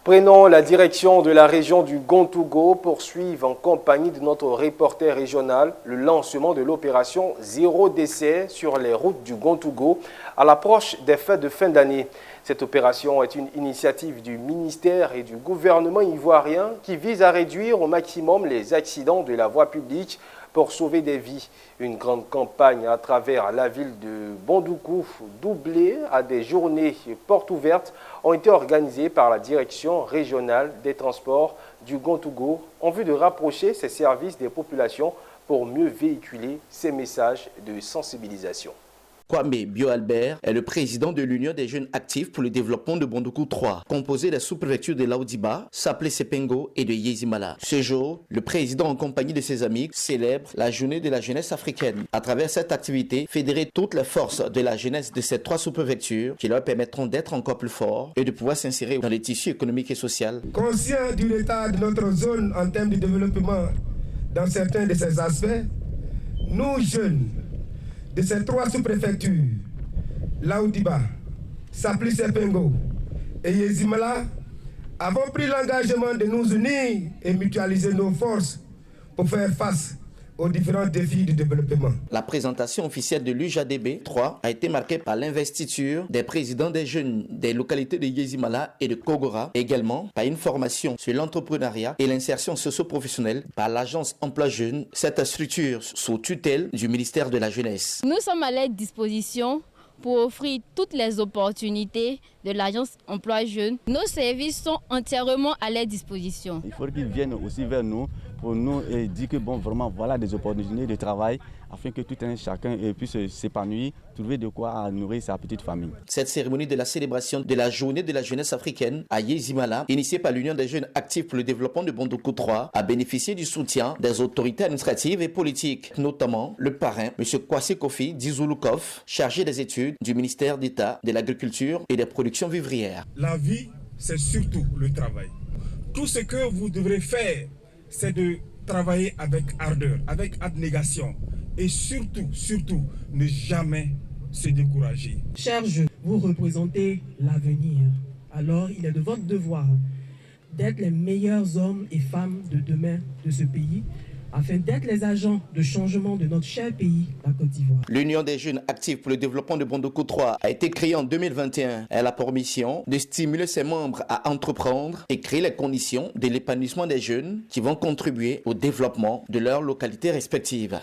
Prenons la direction de la région du Gontougo, poursuivre en compagnie de notre reporter régional le lancement de l'opération Zéro décès sur les routes du Gontougo à l'approche des fêtes de fin d'année. Cette opération est une initiative du ministère et du gouvernement ivoirien qui vise à réduire au maximum les accidents de la voie publique pour sauver des vies. Une grande campagne à travers la ville de Bondoukou, doublée à des journées portes ouvertes, ont été organisées par la direction régionale des transports du Gontougo en vue de rapprocher ces services des populations pour mieux véhiculer ces messages de sensibilisation. Kwame Bio-Albert est le président de l'Union des jeunes actifs pour le développement de Bondoukou 3, composé des sous-préfectures de Laoudiba, Saplé Sepengo et de Yezimala. Ce jour, le président en compagnie de ses amis célèbre la journée de la jeunesse africaine. À travers cette activité, fédérer toutes les forces de la jeunesse de ces trois sous-préfectures qui leur permettront d'être encore plus forts et de pouvoir s'insérer dans les tissus économiques et sociaux. Conscient du retard de notre zone en termes de développement dans certains de ces aspects, nous jeunes de ces trois sous-préfectures, Laoudiba, Saplé Sepengo et Yezimala, avons pris l'engagement de nous unir et mutualiser nos forces pour faire face aux différents défis du développement. La présentation officielle de l'UJADB 3 a été marquée par l'investiture des présidents des jeunes des localités de Yezimala et de Kogora, également par une formation sur l'entrepreneuriat et l'insertion socio-professionnelle par l'agence Emploi Jeune, cette structure sous tutelle du ministère de la Jeunesse. Nous sommes à leur disposition pour offrir toutes les opportunités de l'agence Emploi Jeune. Nos services sont entièrement à leur disposition. Il faut qu'ils viennent aussi vers nous pour nous dire que bon, vraiment, voilà des opportunités de travail afin que tout un chacun puisse s'épanouir, trouver de quoi nourrir sa petite famille. Cette cérémonie de la célébration de la journée de la jeunesse africaine à Yezimala, initiée par l'Union des jeunes actifs pour le développement de Bondoukou 3, a bénéficié du soutien des autorités administratives et politiques, notamment le parrain, M. Kwasi Kofi Dizouloukov, chargé des études du ministère d'État de l'Agriculture et des Productions vivrières. La vie, c'est surtout le travail. Tout ce que vous devrez faire, c'est de travailler avec ardeur, avec abnégation et surtout, ne jamais se décourager. Chers jeunes, vous représentez l'avenir. Alors, il est de votre devoir d'être les meilleurs hommes et femmes de demain de ce pays, afin d'être les agents de changement de notre cher pays, la Côte d'Ivoire. L'Union des jeunes actifs pour le développement de Bondoukou 3 a été créée en 2021. Elle a pour mission de stimuler ses membres à entreprendre et créer les conditions de l'épanouissement des jeunes qui vont contribuer au développement de leurs localités respectives.